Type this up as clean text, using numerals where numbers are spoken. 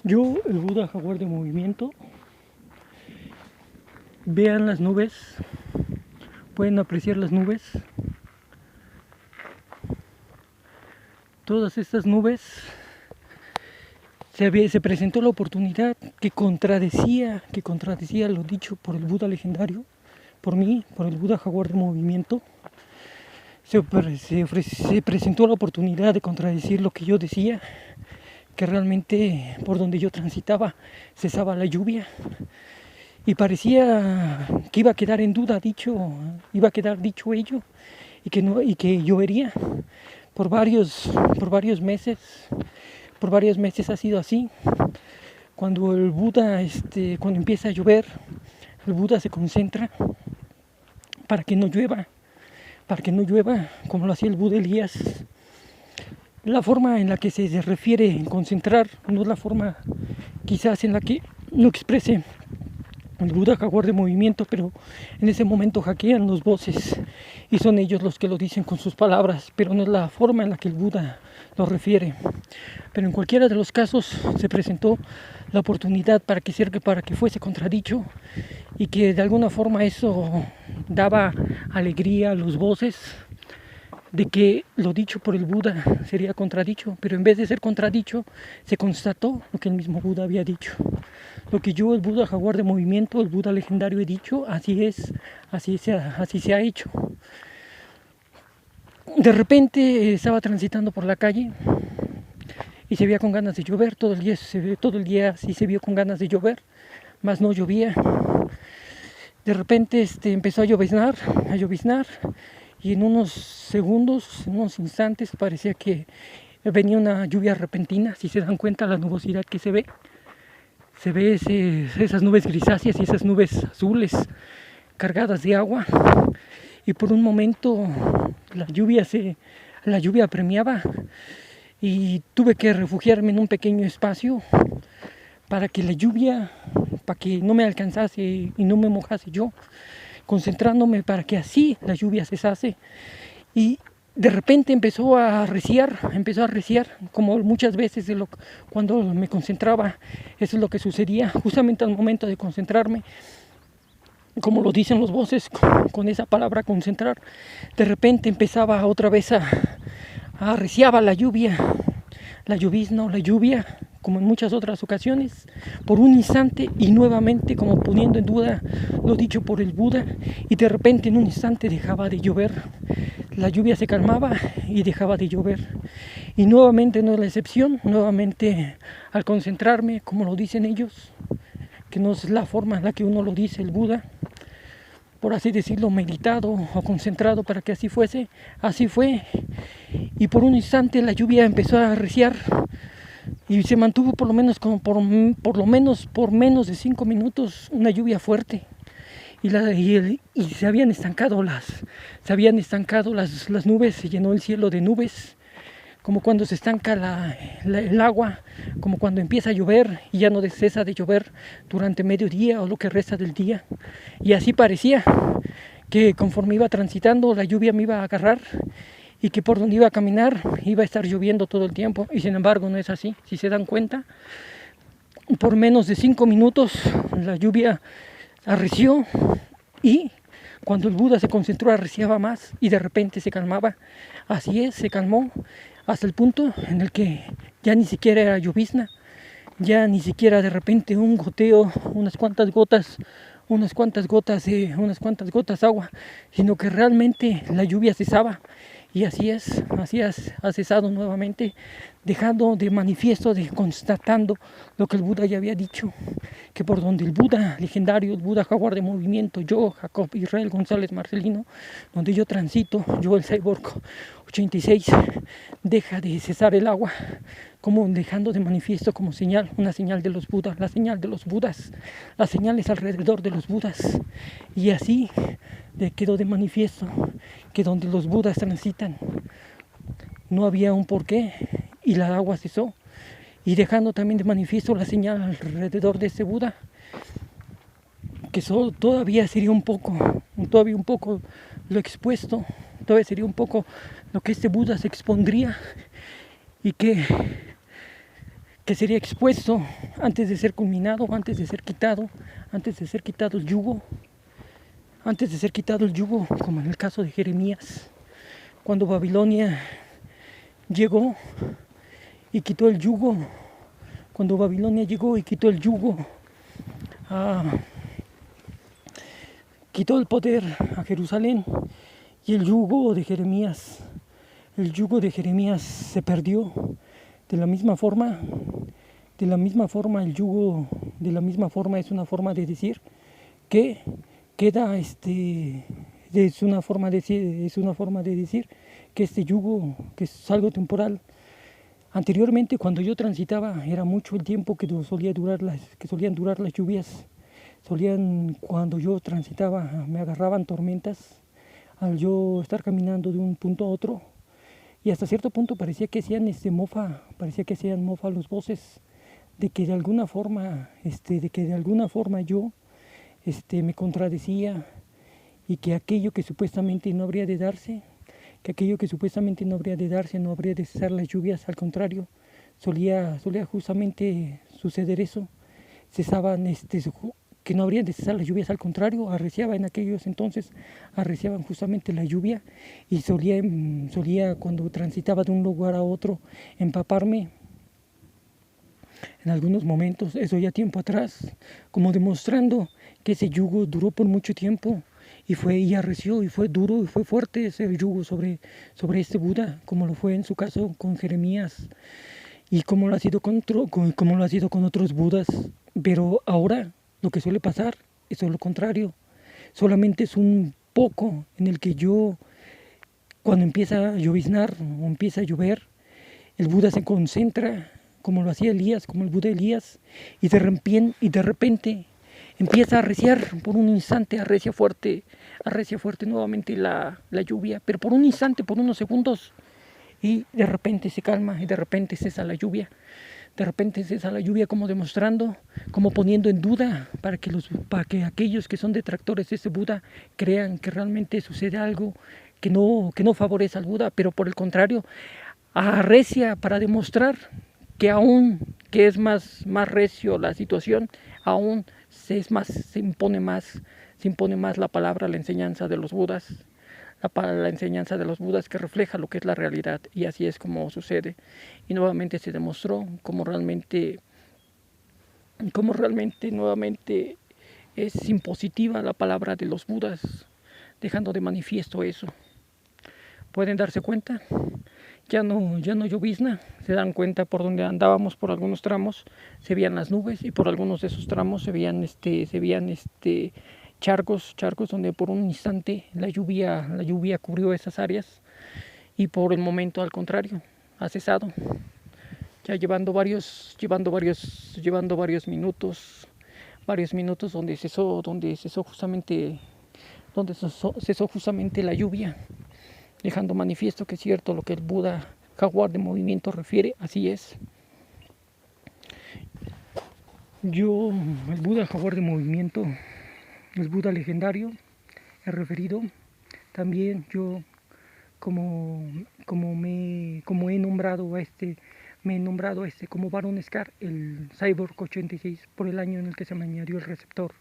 Yo, el Buda Jaguar de movimiento, vean las nubes, pueden apreciar las nubes. Todas estas nubes, se presentó la oportunidad que contradecía lo dicho por el Buda legendario, por mí, por el Buda Jaguar de movimiento. Se presentó la oportunidad de contradecir lo que yo decía, que realmente por donde yo transitaba cesaba la lluvia y parecía que iba a quedar en duda iba a quedar dicho ello y que llovería por varios meses. Por varios meses ha sido así. Cuando el Buda, cuando empieza a llover, el Buda se concentra para que no llueva, como lo hacía el Buda Elías. La forma en la que se refiere en concentrar no es la forma quizás en la que lo exprese el Buda Jaguar de movimiento, pero en ese momento hackean los voces y son ellos los que lo dicen con sus palabras, pero no es la forma en la que el Buda lo refiere. Pero en cualquiera de los casos se presentó la oportunidad para que fuese contradicho y que de alguna forma eso daba alegría a los voces de que lo dicho por el Buda sería contradicho, pero en vez de ser contradicho, se constató lo que el mismo Buda había dicho. Lo que yo, el Buda Jaguar de movimiento, el Buda legendario, he dicho, así es, así se ha hecho. De repente estaba transitando por la calle y se veía con ganas de llover, todo el día sí se vio con ganas de llover, mas no llovía. De repente empezó a lloviznar, y en unos segundos, en unos instantes parecía que venía una lluvia repentina. Si se dan cuenta la nubosidad que se ve esas nubes grisáceas y esas nubes azules cargadas de agua, y por un momento la lluvia apremiaba y tuve que refugiarme en un pequeño espacio para que no me alcanzase y no me mojase yo, concentrándome para que así la lluvia cesase. Y de repente empezó a arreciar, como muchas veces cuando me concentraba. Eso es lo que sucedía justamente al momento de concentrarme, como lo dicen los voces, con esa palabra concentrar. De repente empezaba otra vez a arreciaba la lluvia, la lluvia, como en muchas otras ocasiones, por un instante y nuevamente como poniendo en duda lo dicho por el Buda, y de repente en un instante dejaba de llover, la lluvia se calmaba y dejaba de llover. Y nuevamente no es la excepción, nuevamente al concentrarme, como lo dicen ellos, que no es la forma en la que uno lo dice el Buda, por así decirlo, meditado o concentrado para que así fuese, así fue. Y por un instante la lluvia empezó a arreciar y se mantuvo por menos de 5 minutos una lluvia fuerte. Y se habían estancado las nubes, se llenó el cielo de nubes, como cuando se estanca el agua, como cuando empieza a llover y ya no cesa de llover durante mediodía o lo que resta del día. Y así parecía que conforme iba transitando la lluvia me iba a agarrar y que por donde iba a caminar iba a estar lloviendo todo el tiempo, y sin embargo no es así. Si se dan cuenta, por menos de 5 minutos la lluvia arreció, y cuando el Buda se concentró arreciaba más y de repente se calmaba. Así es, se calmó hasta el punto en el que ya ni siquiera era llovizna, ya ni siquiera de repente un goteo, unas cuantas gotas de agua, sino que realmente la lluvia cesaba. Y así ha cesado nuevamente, dejando de manifiesto, constatando lo que el Buda ya había dicho, que por donde el Buda legendario, el Buda Jaguar de movimiento, yo, Jacob Israel González Marcelino, donde yo transito, yo el Cyborg 86, deja de cesar el agua, como dejando de manifiesto como señal, una señal de los Budas, la señal de los Budas, las señales alrededor de los Budas. Y así quedó de manifiesto que donde los Budas transitan no había un porqué y la agua cesó, y dejando también de manifiesto la señal alrededor de ese Buda, que todavía sería un poco lo expuesto, todavía sería un poco lo que este Buda se expondría, y que que sería expuesto antes de ser culminado, antes de ser quitado el yugo, como en el caso de Jeremías, cuando Babilonia llegó y quitó el yugo, quitó el poder a Jerusalén, y el yugo de Jeremías se perdió. De la misma forma el yugo, de la misma forma es una forma de decir que queda es una forma de decir que este yugo, que es algo temporal. Anteriormente, cuando yo transitaba, era mucho el tiempo que solían durar las lluvias. Cuando yo transitaba, me agarraban tormentas al yo estar caminando de un punto a otro, y hasta cierto punto parecía que hacían mofa los voces de que de alguna forma yo me contradecía, y que aquello que supuestamente no habría de darse, no habría de cesar las lluvias. Al contrario, solía justamente suceder eso. Cesaban, que no habrían de cesar las lluvias, al contrario, arreciaba en aquellos entonces, arreciaban justamente la lluvia, y solía cuando transitaba de un lugar a otro empaparme en algunos momentos, eso ya tiempo atrás, como demostrando que ese yugo duró por mucho tiempo, y arreció, y fue duro, y fue fuerte ese yugo sobre este Buda, como lo fue en su caso con Jeremías, y como lo ha sido con otros Budas. Pero ahora lo que suele pasar es lo contrario. Solamente es un poco en el que cuando empieza a lloviznar o empieza a llover, el Buda se concentra, como lo hacía Elías, como el Buda Elías, y de repente empieza a arreciar. Por un instante arrecia fuerte nuevamente la lluvia, pero por un instante, por unos segundos, y de repente se calma, y de repente cesa la lluvia. Como demostrando, como poniendo en duda, para que aquellos que son detractores de ese Buda crean que realmente sucede algo que no favorece al Buda, pero por el contrario, arrecia para demostrar que aún que es más recio la situación, aún se impone más la palabra, la enseñanza de los Budas, la enseñanza de los Budas, que refleja lo que es la realidad, y así es como sucede. Y nuevamente se demostró cómo realmente nuevamente es impositiva la palabra de los Budas, dejando de manifiesto eso. Pueden darse cuenta, ya no llovizna, se dan cuenta por donde andábamos. Por algunos tramos se veían las nubes, y por algunos de esos tramos se veían charcos donde por un instante la lluvia cubrió esas áreas, y por el momento, al contrario, ha cesado, ya llevando varios minutos donde cesó justamente la lluvia, dejando manifiesto que es cierto lo que el Buda Jaguar de Movimiento refiere. Así es. El Buda Jaguar de Movimiento, el Buda legendario, he referido. También yo, como he nombrado como Baron Scar, el Cyborg 86, por el año en el que se me añadió el receptor.